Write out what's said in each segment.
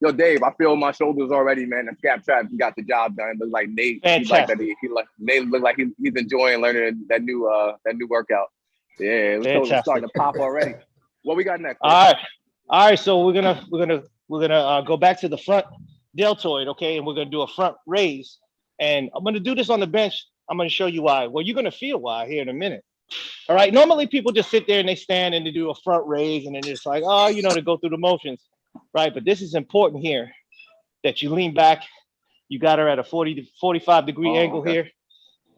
Yo, Dave, I feel my shoulders already, man. The scap trap got the job done. Look like Nate. He like that. Fantastic. He like Nate look like he's enjoying learning that new workout. Yeah, it's Fantastic. starting to pop already. What we got next? All right. All right. So we're gonna go back to the front deltoid, okay? And we're gonna do a front raise. And I'm gonna do this on the bench. I'm gonna show you why. Well, you're gonna feel why here in a minute. All right. Normally people just sit there and they stand and they do a front raise and then it's like, oh, to go through the motions. Right. But this is important here that you lean back. You got her at a 40 to 45 degree angle okay. here.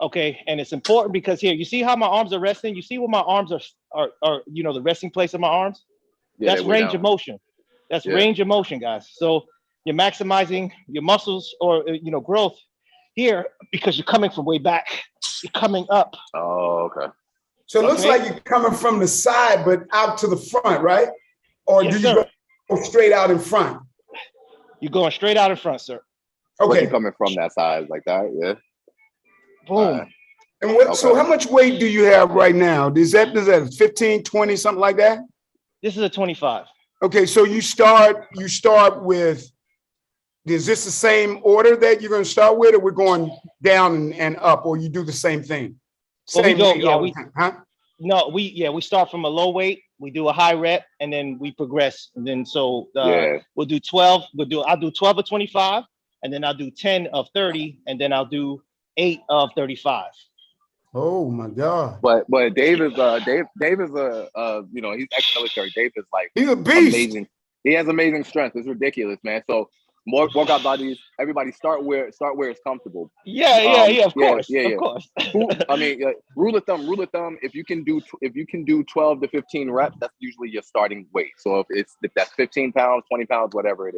Okay. And it's important because here, you see how my arms are resting? You see where my arms are the resting place of my arms? Yeah, That's range of motion. That's range of motion, guys. So you're maximizing your muscles or growth here because you're coming from way back. You're coming up. Oh, okay. So it looks like you're coming from the side, but out to the front, right? Or Yes, do you go straight out in front? You're going straight out in front, sir. Okay. You're coming from that side like that, yeah. Boom. And what? Okay. So how much weight do you have right now? Is that 15, 20, something like that? This is a 25. Okay, so you start with, is this the same order that you're going to start with, or we're going down and up, or you do the same thing? Same No, we start from a low weight, we do a high rep, and then we progress. And then we'll do 12. I'll do 12 of 25, and then I'll do 10 of 30, and then I'll do 8 of 35. Oh my God! But Dave is he's ex-military. Dave is like, he's a beast. Amazing. He has amazing strength. It's ridiculous, man. So workout buddies, everybody start where it's comfortable. Of course. I mean, rule of thumb. If you can do 12 to 15 reps, that's usually your starting weight. So if that's 15 pounds, 20 pounds, whatever it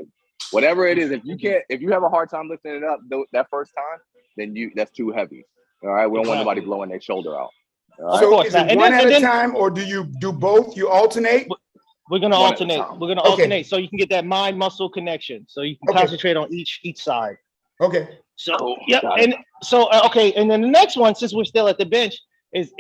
is, if you have a hard time lifting it up that first time, then that's too heavy. All right, we don't want nobody blowing their shoulder out. Right? So is it one at a time, or do you do both? You alternate? We're gonna alternate. Alternate so you can get that mind-muscle connection. So you can concentrate on each side. Okay. So and then the next one, since we're still at the bench, is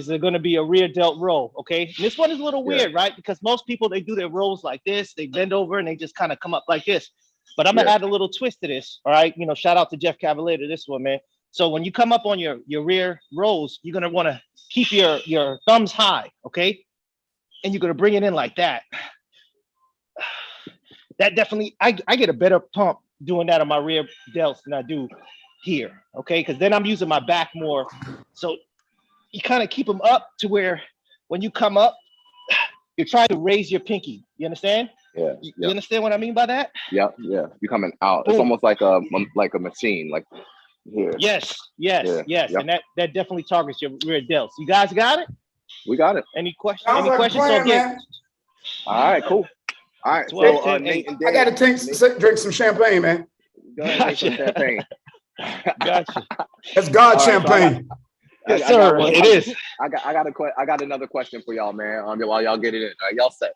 going to be a rear delt row. Okay, and this one is a little weird, right? Because most people, they do their rows like this, they bend over and they just kind of come up like this. But I'm gonna add a little twist to this. All right, shout out to Jeff Cavalier to this one, man. So when you come up on your rear rows, you're gonna want to keep your thumbs high, okay? And you're gonna bring it in like that. That definitely, I get a better pump doing that on my rear delts than I do here, okay? Because then I'm using my back more. So you kind of keep them up to where when you come up, you're trying to raise your pinky. You understand? Yeah. You understand what I mean by that? Yeah. You're coming out. Boom. It's almost like a machine, like here. Yes. Yep. And that definitely targets your rear delts. You guys got it? We got it. Any questions? Plan, all right, cool. All right. So Nate and Dave, I got to drink some champagne, man. Go ahead, drink some champagne. Gotcha. That's God champagne. Yes, sir. It is. I got another question for y'all, man. While y'all get it in, all right, y'all set.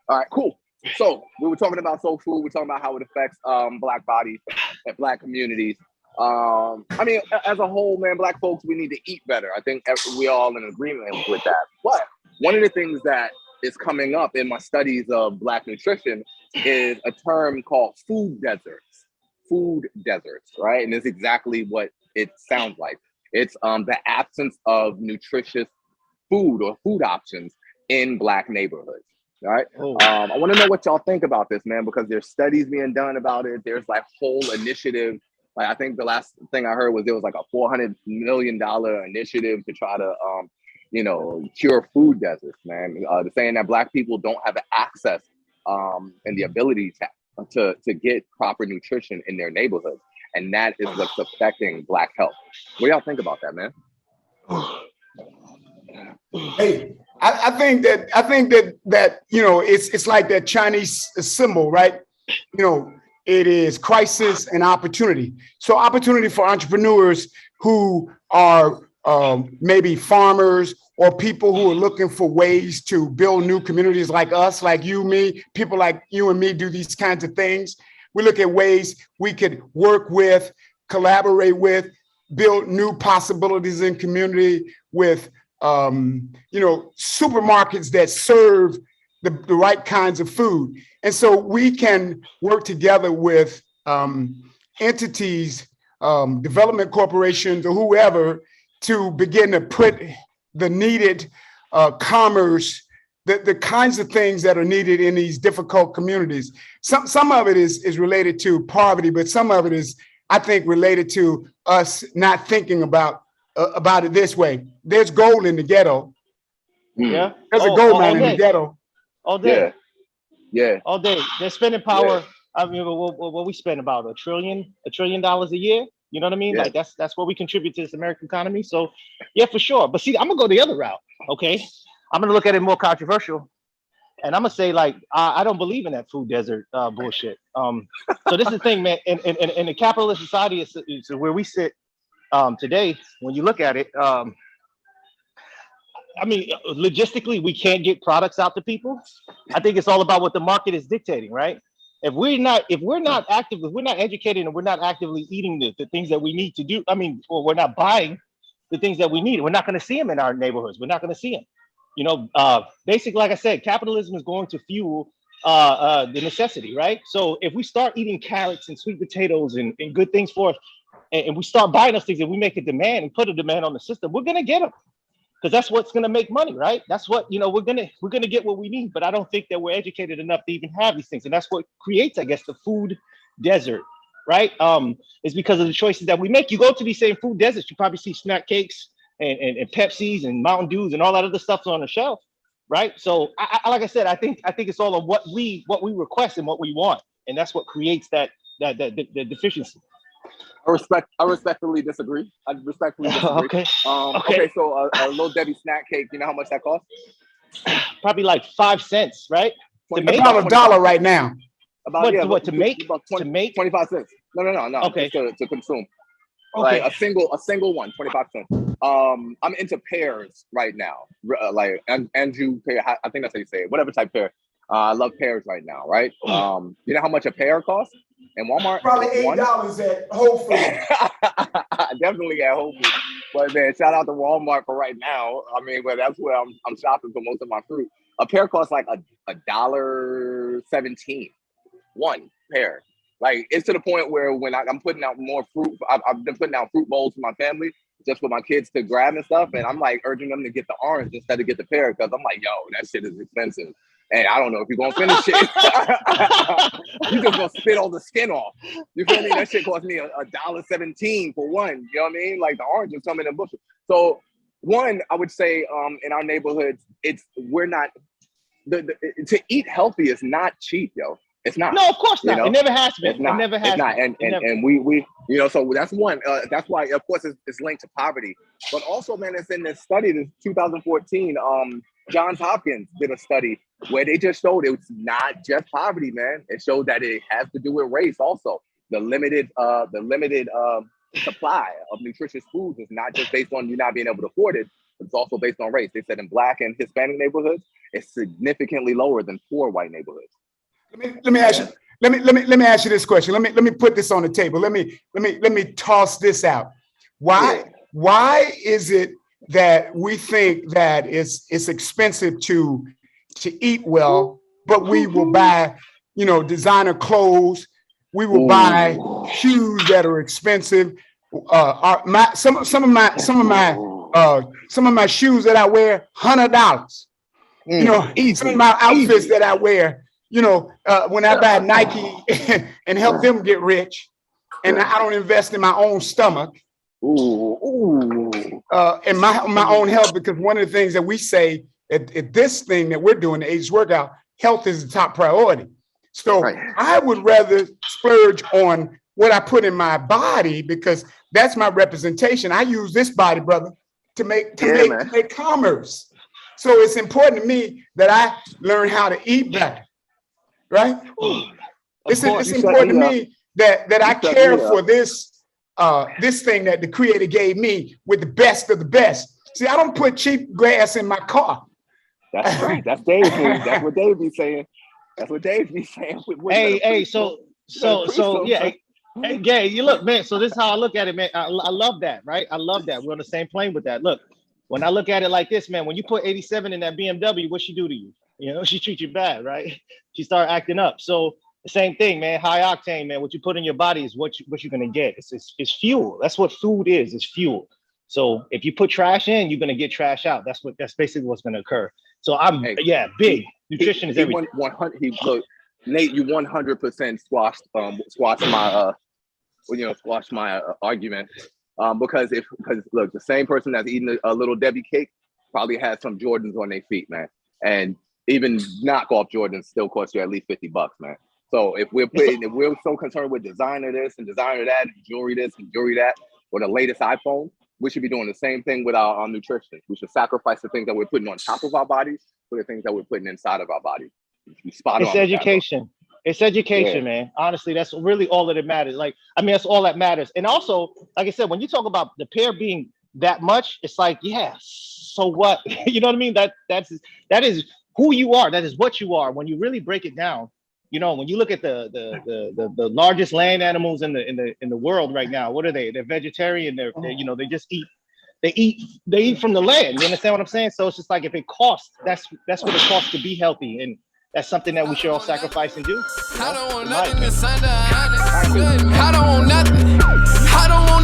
All right, cool. So we were talking about soul food. We're talking about how it affects Black bodies and Black communities. I mean, as a whole, man, Black folks, we need to eat better. I think we all in agreement with that. But one of the things that is coming up in my studies of Black nutrition is a term called food deserts. Food deserts, right? And it's exactly what it sounds like. It's the absence of nutritious food or food options in Black neighborhoods. All right. I want to know what y'all think about this, man, because there's studies being done about it. There's like whole initiative. Like I think the last thing I heard was there was like a $400 million initiative to try to, cure food deserts, man. They're saying that Black people don't have access and the ability to get proper nutrition in their neighborhoods. And that is what's affecting Black health. What do y'all think about that, man? Hey, I think that it's like that Chinese symbol, right? It is crisis and opportunity. So opportunity for entrepreneurs who are maybe farmers or people who are looking for ways to build new communities like us, like you, me, people like you and me do these kinds of things. We look at ways we could work with, collaborate with, build new possibilities in community with, supermarkets that serve the right kinds of food. And so we can work together with entities, development corporations, or whoever, to begin to put the needed commerce, the kinds of things that are needed in these difficult communities. Some of it is related to poverty, but some of it is, I think, related to us not thinking about it this way. There's gold in the ghetto. Yeah. There's a gold mine in the ghetto. All day. Yeah. All day. They're spending power. I mean, what we spend about $1 trillion a year. You know what I mean? Yeah. Like that's what we contribute to this American economy. So yeah, for sure. But see, I'm gonna go the other route. Okay. I'm gonna look at it more controversial. And I'm gonna say, like, I don't believe in that food desert bullshit. So this is the thing, man. In the capitalist society, it's where we sit today. When you look at it, I mean, logistically, we can't get products out to people. I think it's all about what the market is dictating, right? If we're not educated, and we're not actively eating the things that we need to do, I mean, or we're not buying the things that we need, we're not going to see them in our neighborhoods. We're not going to see them. You know, basically, like I said, capitalism is going to fuel the necessity, right? So if we start eating carrots and sweet potatoes and good things for us, and we start buying those things, and we make a demand and put a demand on the system, we're going to get them. Because that's what's going to make money, right? That's what, you know, we're gonna get what we need. But I don't think that we're educated enough to even have these things, and that's what creates, I guess, the food desert, right? It's because of the choices that we make. You go to these same food deserts, you probably see snack cakes and Pepsis and Mountain Dews and all that other stuff on the shelf, right? So, I like I said, I think it's all of what we request and what we want, and that's what creates that deficiency. I respectfully disagree. Okay. Okay, so a Little Debbie snack cake, you know how much that costs? Probably like 5 cents, right? About $1 right now. To make? 25 cents. No. Okay. To consume. Okay. Like a single one, 25 cents. I'm into pears right now. Like Andrew pear, I think that's how you say it. Whatever type pear. I love pears right now, right? You know how much a pear costs in Walmart? Probably $8 at Whole Foods. Definitely at Whole Foods. But man, shout out to Walmart for right now. I mean, but that's where I'm shopping for most of my fruit. A pear costs like $1.17. One pear. Like, it's to the point where when I'm putting out more fruit, I've been putting out fruit bowls for my family, just for my kids to grab and stuff. And I'm like urging them to get the orange instead of get the pear, because I'm like, yo, that shit is expensive. And I don't know if you're gonna finish it. You just gonna spit all the skin off. You feel me? That shit cost me $1.17 for one. You know what I mean? Like, the oranges come in a bushel. So one, I would say in our neighborhoods, we're not to eat healthy is not cheap, yo. It's not. No, of course not. You know? It never has been. It's not. It never has. It's not. And we you know, so that's one. That's why, of course, it's linked to poverty. But also, man, it's in this study, this 2014. Johns Hopkins did a study where they just showed it's not just poverty, man. It showed that it has to do with race also. The limited supply of nutritious foods is not just based on you not being able to afford it, but it's also based on race. They said in Black and Hispanic neighborhoods, it's significantly lower than poor white neighborhoods. Let me ask you. Let me ask you this question. Let me put this on the table. Let me toss this out. Why is it that we think that it's expensive to eat well, but we will buy, you know, designer clothes, we will buy shoes that are expensive. Some of my shoes that I wear, $100. You know, some of my outfits that I wear, you know, when I buy Nike and help them get rich, and I don't invest in my own stomach. And my own health, because one of the things that we say at this thing that we're doing, the Ages Workout, health is the top priority. So I would rather splurge on what I put in my body, because that's my representation. I use this body, brother, to make commerce. So it's important to me that I learn how to eat better, right? It's important to me that I care for this thing that the Creator gave me with the best of the best. See, I don't put cheap grass in my car. That's right. That's Dave. That's what Dave be saying. So yeah. Hey, Gay, you look, man. So this is how I look at it, man. I love that, right? I love that. We're on the same plane with that. Look, when I look at it like this, man, when you put 87 in that BMW, what she do to you? You know, she treats you bad, right? She start acting up. So the same thing, man. High octane, man. What you put in your body is what you're gonna get. It's fuel. That's what food is. It's fuel. So if you put trash in, you're gonna get trash out. That's basically what's gonna occur. So big. Nutrition is everything. Nate, you 100% squashed my argument. Because look, the same person that's eating a little Debbie cake probably has some Jordans on their feet, man. And even knockoff Jordans still cost you at least $50, man. So if we're so concerned with designer this and designer that and jewelry this and jewelry that, or the latest iPhone, we should be doing the same thing with our nutrition. We should sacrifice the things that we're putting on top of our bodies for the things that we're putting inside of our bodies. It's education. It's education, man. Honestly, that's really all that matters. That's all that matters. And also, like I said, when you talk about the pair being that much, it's like, yeah, so what? You know what I mean? That is who you are. That is what you are. When you really break it down, you know, when you look at the largest land animals in the world right now, what are they? They're vegetarian. They're they just eat. They eat from the land. You understand what I'm saying? So it's just like if it costs, that's what it costs to be healthy, and that's something that we should all sacrifice and do. I don't want nothing to sign down. I don't want nothing. I don't want